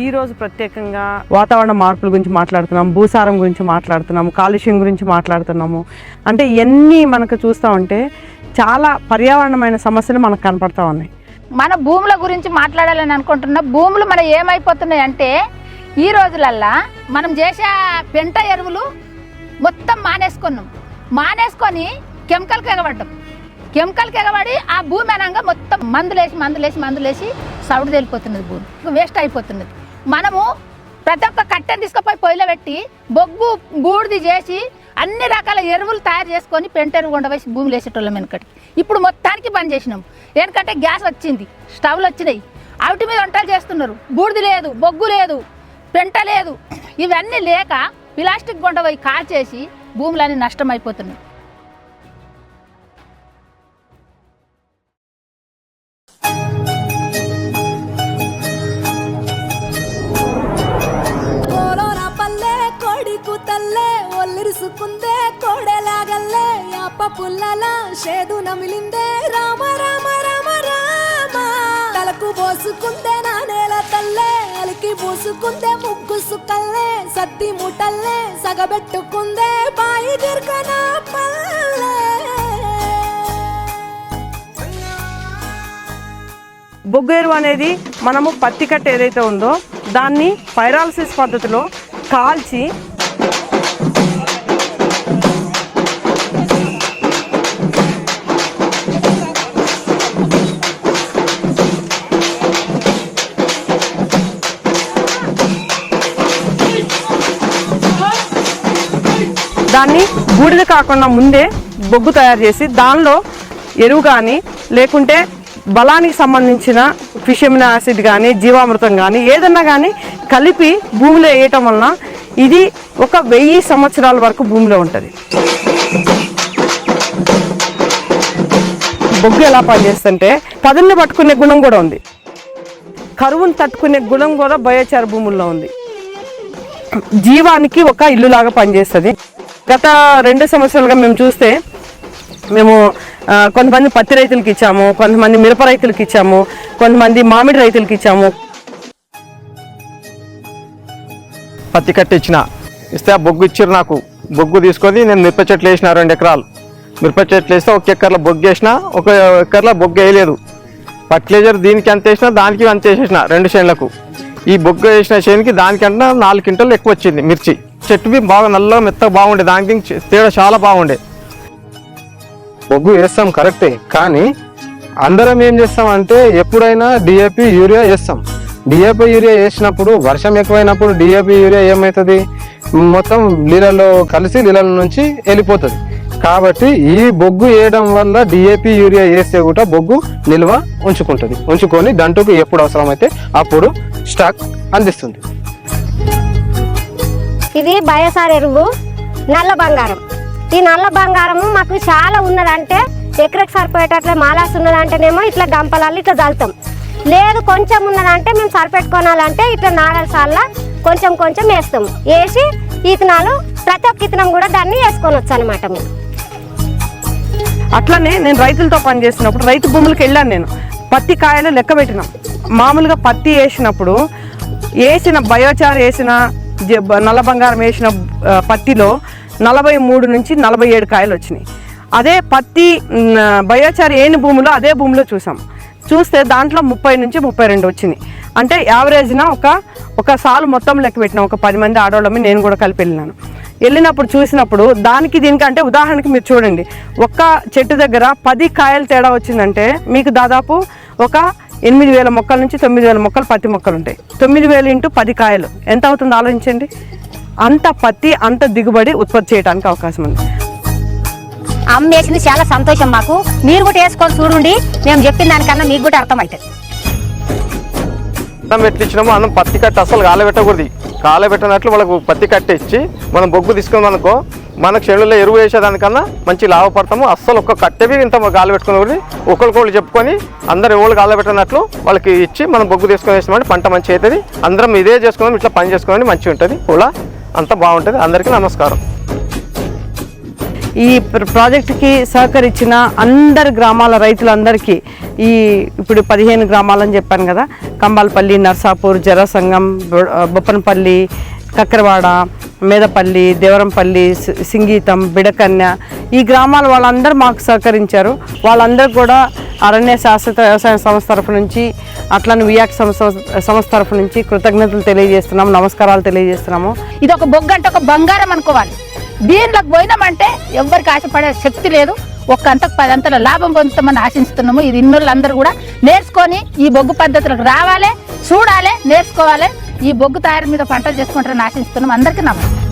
ఈరోజు ప్రత్యేకంగా వాతావరణ మార్పుల గురించి మాట్లాడుతున్నాం, భూసారం గురించి మాట్లాడుతున్నాము, కాలుష్యం గురించి మాట్లాడుతున్నాము. అంటే ఇవన్నీ మనకు చూస్తూ ఉంటే చాలా పర్యావరణమైన సమస్యలు మనకు కనపడతా ఉన్నాయి. మన భూముల గురించి మాట్లాడాలని అనుకుంటున్నా. భూములు మన ఏమైపోతున్నాయి అంటే ఈ రోజులల్లా మనం చేసే పెంట ఎరువులు మొత్తం మానేసుకొని కెమికల్కి ఎగబడి ఆ భూమి అనంగా మొత్తం మందులేసి సౌడు తేలిపోతున్నది, భూమి వేస్ట్ అయిపోతున్నది. మనము ప్రతి ఒక్క కట్టెని తీసుకుపోయి పొయ్యిలో పెట్టి బొగ్గు బూడిది చేసి అన్ని రకాల ఎరువులు తయారు చేసుకొని పెంట ఎరువు ఉండవేసి భూములు వేసేటోళ్ళం వెనకటి. ఇప్పుడు మొత్తానికి బంద్ చేసినాం. ఎందుకంటే గ్యాస్ వచ్చింది, స్టవ్లు వచ్చినాయి, వాటి మీద వంటలు చేస్తున్నారు. బూడిది లేదు, బొగ్గు లేదు, పెంట లేదు. ఇవన్నీ లేక ప్లాస్టిక్ గుండపోయి కాల్చేసి భూములన్నీ నష్టం అయిపోతున్నాయి. ఒల్లిరుసుకుందే కోడెలాగల్లే యాప పుల్లల షేదు నమిలిందే రామ రామ రామ రామ తలకు పోసుకుందే నా నేల తల్లే అలికి పూసుకుందే ముగ్గు సుక్కల్లే సత్తి ముటల్లే సగబెట్టుకుందే బాయి దిర్గన పల్లె. బొగ్గు ఎరువు అనేది మనము పత్తి కట్ట ఏదైతే ఉందో దాన్ని పైరాలసిస్ పద్ధతిలో కాల్చి దాన్ని బూడిద కాకుండా ముందే బొగ్గు తయారు చేసి దానిలో ఎరువు కానీ లేకుంటే బలానికి సంబంధించిన ఫిషమినో యాసిడ్ కానీ జీవామృతం కానీ ఏదన్నా కానీ కలిపి భూమిలో వేయటం వలన ఇది 1000 సంవత్సరాల వరకు భూమిలో ఉంటుంది. బొగ్గు ఎలా పనిచేస్తుంటే పదుల్ని పట్టుకునే గుణం కూడా ఉంది, కరువును తట్టుకునే గుణం కూడా బయోచార భూముల్లో ఉంది. జీవానికి ఒక ఇల్లులాగా పనిచేస్తుంది. గత 2 సంవత్సరాలుగా మేము చూస్తే మేము కొంతమంది పత్తి రైతులకి ఇచ్చాము, కొంతమంది మిరప రైతులకి ఇచ్చాము, కొంతమంది మామిడి రైతులకి ఇచ్చాము. పత్తి కట్టించిన ఇస్తే ఆ బొగ్గు ఇచ్చారు. నాకు బొగ్గు తీసుకొని నేను మిరప చెట్లు వేసిన 2 ఎకరాలు మిరప చెట్లు వేస్తే 1 ఎకర్లో బొగ్గు వేసిన, 1 ఎకర్లో బొగ్గు వేయలేదు. ఫర్టిలైజర్ దీనికి అంత వేసినా దానికి అంత వేసేసిన 2 చేనులకు. ఈ బొగ్గు వేసిన చేనుకి దానికంటే 4 క్వింటాలు ఎక్కువ వచ్చింది మిర్చి. చెట్టువి బాగా నల్లగా మెత్తగా బాగుండే, దానికి తేడా చాలా బాగుండే. బొగ్గు వేస్తాం కరెక్టే, కానీ అందరం ఏం చేస్తామంటే ఎప్పుడైనా డిఏపి యూరియా వేస్తాం. డిఏపి యూరియా వేసినప్పుడు వర్షం ఎక్కువైనప్పుడు డిఏపి యూరియా ఏమవుతుంది, మొత్తం నీళ్ళలో కలిసి నీళ్ళ నుంచి వెళ్ళిపోతుంది. కాబట్టి ఈ బొగ్గు వేయడం వల్ల డిఏపి యూరియా వేస్తే కూడా బొగ్గు నిల్వ ఉంచుకొని దంటుకు ఎప్పుడు అవసరమైతే అప్పుడు స్టాక్ అందిస్తుంది. ఇది బయోసార్ ఎరువు నల్ల బంగారం. ఈ నల్ల బంగారము మాకు చాలా ఉన్నదంటే ఎకరకు సరిపోయేటట్లే మాలాస్ ఉన్నదంటేనేమో ఇట్లా గంపలలో ఇట్లా చల్లుతాం. లేదు కొంచెం ఉన్నదంటే మేము సరిపెట్టుకోనాలంటే ఇట్లా నాగల సార్ల కొంచెం వేస్తాం. వేసి ఇతనాలు ప్రతి ఒక్క ఇతనం కూడా దాన్ని వేసుకొని వచ్చు అనమాట. మేము అట్లనే నేను రైతులతో పనిచేసినప్పుడు రైతు భూములకు వెళ్ళాను. నేను పత్తి కాయలు లెక్క పెట్టినాం. మామూలుగా పత్తి వేసినప్పుడు వేసిన బయోచార్ వేసిన నల్ల బంగారం వేసిన పత్తిలో 43 నుంచి 47 కాయలు వచ్చినాయి. అదే పత్తి బయోచార్ ఏని భూమిలో అదే భూమిలో చూస్తే దాంట్లో 30 నుంచి 32 వచ్చినాయి. అంటే యావరేజ్న ఒక సాలు మొత్తం లెక్క పెట్టినాం. ఒక 10 మంది ఆడవాళ్ళమి నేను కూడా కలిపి వెళ్ళినప్పుడు చూసినప్పుడు దానికి దీనికంటే ఉదాహరణకి మీరు చూడండి, ఒక్క చెట్టు దగ్గర 10 కాయలు తేడా వచ్చిందంటే మీకు దాదాపు ఒక 8,000 మొక్కల నుంచి 9,000 మొక్కలు పత్తి మొక్కలు ఉంటాయి. 9,000 × 10 కాయలు ఎంత అవుతుందో ఆలోచించండి. అంత పత్తి అంత దిగుబడి ఉత్పత్తి చేయడానికి అవకాశం ఉంది. అమ్మేసింది చాలా సంతోషం మాకు. మీరు కూడా వేసుకొని చూడండి, మేము చెప్పిన దానికన్నా మీకు కూడా అర్థమవుతుంది. అన్నం ఎట్లిచ్చినామో అన్నం పత్తి కట్టి అసలు కాలబెట్టకూడదు. కాలబెట్టినట్లు వాళ్ళకు పత్తి కట్టి ఇచ్చి మనం బొగ్గు తీసుకున్నాం అనుకో, మనకు చెడుల్లో ఎరువు వేసేదానికన్నా మంచి లాభపడతాము. అస్సలు ఒక్క కట్టెవి ఇంత గాలి పెట్టుకుని ఒకరికొకరు చెప్పుకొని అందరు ఎవరు గాలి పెట్టినట్లు వాళ్ళకి ఇచ్చి మనం బొగ్గు తీసుకొని వేసినామంటే పంట మంచి అవుతుంది. అందరం ఇదే చేసుకున్నాం, ఇట్లా పని చేసుకోవడం మంచిగా ఉంటుంది. కూడా అంతా బాగుంటుంది. అందరికీ నమస్కారం. ఈ ప్రాజెక్టుకి సహకరించిన అందరి గ్రామాల రైతులందరికీ ఇప్పుడు 15 గ్రామాలని చెప్పాను కదా, కంబాలపల్లి, నర్సాపూర్, జరసంగం, బొప్పనపల్లి, కక్కరవాడ, మేదపల్లి, దేవరంపల్లి, సింగీతం, బిడకన్య, ఈ గ్రామాల వాళ్ళందరూ మాకు సహకరించారు. వాళ్ళందరూ కూడా అరణ్య శాశ్వత వ్యవసాయ సంస్థ తరఫు నుంచి, అట్లనే వియాక్ సంస్థ తరఫు నుంచి కృతజ్ఞతలు తెలియజేస్తున్నాము, నమస్కారాలు తెలియజేస్తున్నాము. ఇది ఒక బొగ్గు అంటే ఒక బంగారం అనుకోవాలి. దీనిలోకి పోయినామంటే ఎవరికి ఆశపడే శక్తి లేదు. ఒక్క అంతకు 10 అంతల లాభం పొందుతామని ఆశిస్తున్నాము. ఇది ఇన్నోళ్ళందరూ కూడా నేర్చుకొని ఈ బొగ్గు పద్ధతులకు రావాలి, చూడాలి, నేర్చుకోవాలి. ఈ బొగ్గు తయారు మీద పంటలు చేసుకుంటారని ఆశిస్తున్నాం. అందరికీ నమస్కారం.